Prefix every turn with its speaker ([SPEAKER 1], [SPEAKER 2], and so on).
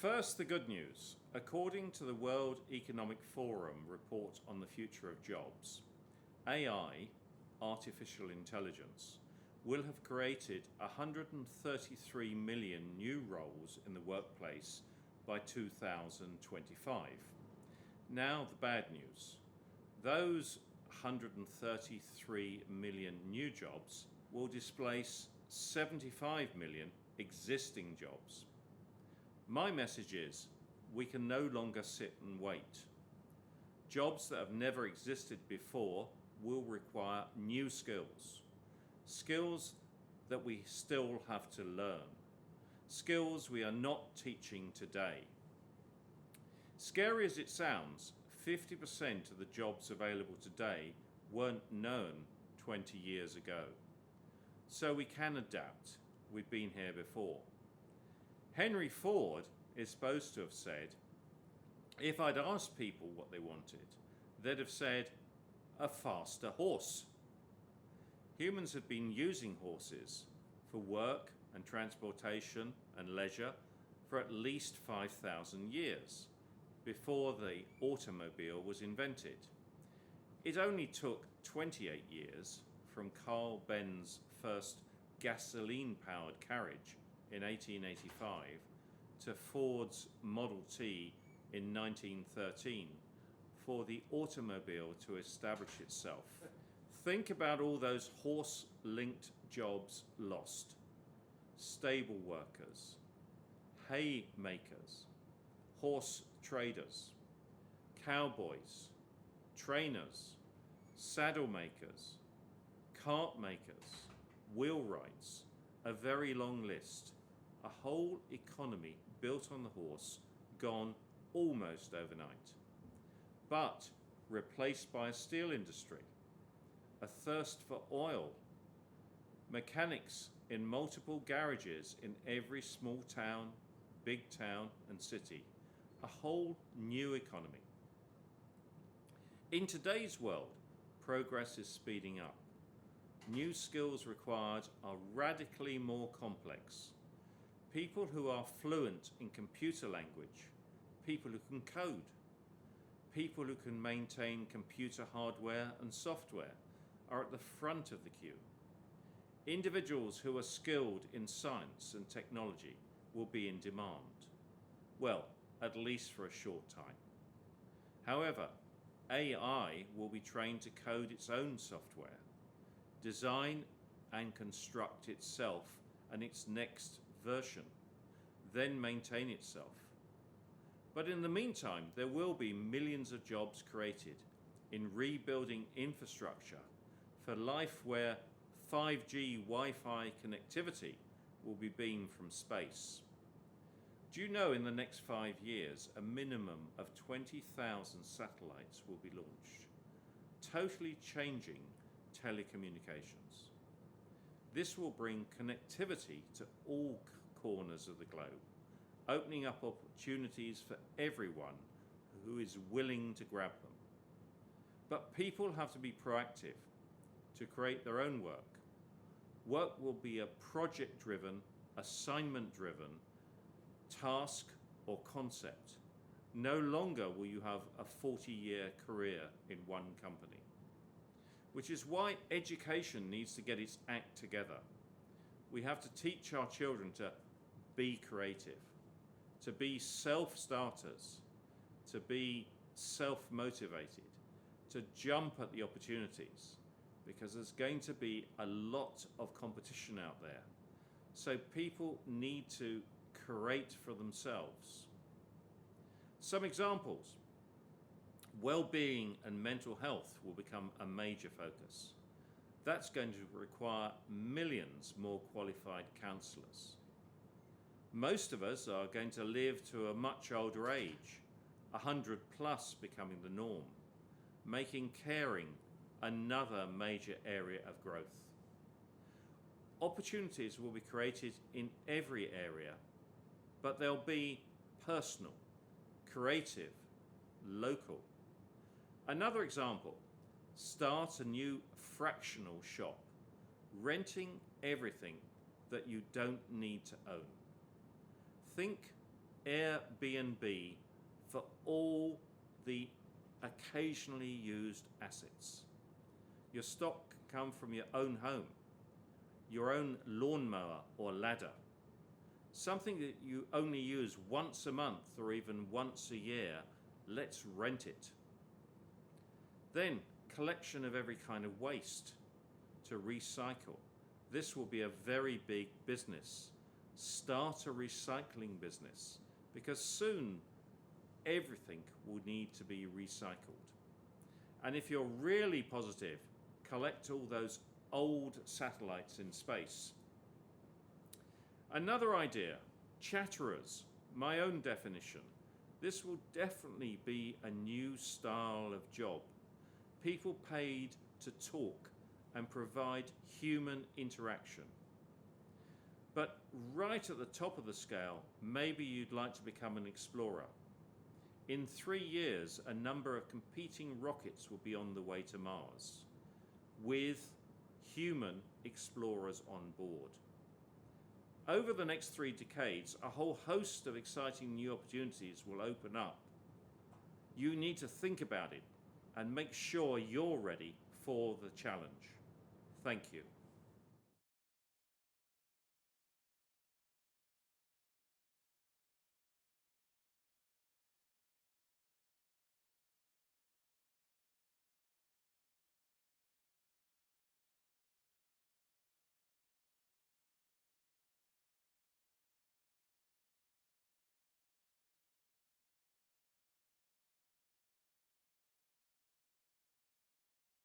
[SPEAKER 1] First, the good news. According to the World Economic Forum report on the future of jobs, AI, artificial intelligence, will have created 133 million new roles in the workplace by 2025. Now, the bad news. Those 133 million new jobs will displace 75 million existing jobs. My message is, we can no longer sit and wait. Jobs that have never existed before will require new skills. Skills that we still have to learn. Skills we are not teaching today. Scary as it sounds, 50% of the jobs available today weren't known 20 years ago. So we can adapt. We've been here before. Henry Ford is supposed to have said, if I'd asked people what they wanted, they'd have said, a faster horse. Humans have been using horses for work and transportation and leisure for at least 5,000 years before the automobile was invented. It only took 28 years from Carl Benn's first gasoline-powered carriage in 1885 to Ford's Model T in 1913 for the automobile to establish itself. Think about all those horse-linked jobs lost. Stable workers, hay makers, horse traders, cowboys, trainers, saddle makers, cart makers, wheelwrights, a very long list. A whole economy built on the horse, gone almost overnight. But replaced by a steel industry, a thirst for oil, mechanics in multiple garages in every small town, big town and city. A whole new economy. In today's world, progress is speeding up. New skills required are radically more complex. People who are fluent in computer language, people who can code, people who can maintain computer hardware and software are at the front of the queue. Individuals who are skilled in science and technology will be in demand. Well, at least for a short time. However, AI will be trained to code its own software, design and construct itself and its next version, then maintain itself. But in the meantime, there will be millions of jobs created in rebuilding infrastructure for life where 5G Wi-Fi connectivity will be beamed from space. Do you know in the next 5 years, a minimum of 20,000 satellites will be launched, totally changing telecommunications? This will bring connectivity to all corners of the globe, opening up opportunities for everyone who is willing to grab them. But people have to be proactive to create their own work. Work will be a project-driven, assignment-driven task or concept. No longer will you have a 40-year career in one company. Which is why education needs to get its act together. We have to teach our children to be creative, to be self-starters, to be self-motivated, to jump at the opportunities, because there's going to be a lot of competition out there. So people need to create for themselves. Some examples. Well-being and mental health will become a major focus. That's going to require millions more qualified counsellors. Most of us are going to live to a much older age, 100 plus becoming the norm, making caring another major area of growth. Opportunities will be created in every area, but they'll be personal, creative, local. Another example, start a new fractional shop, renting everything that you don't need to own. Think Airbnb for all the occasionally used assets. Your stock can come from your own home, your own lawnmower or ladder, something that you only use once a month or even once a year. Let's rent it. Then, collection of every kind of waste to recycle. This will be a very big business. Start a recycling business, because soon everything will need to be recycled. And if you're really positive, collect all those old satellites in space. Another idea, chatterers, my own definition. This will definitely be a new style of job. People paid to talk and provide human interaction. But right at the top of the scale, maybe you'd like to become an explorer. In 3 years, a number of competing rockets will be on the way to Mars, with human explorers on board. Over the next 3 decades, a whole host of exciting new opportunities will open up. You need to think about it and make sure you're ready for the challenge. Thank you.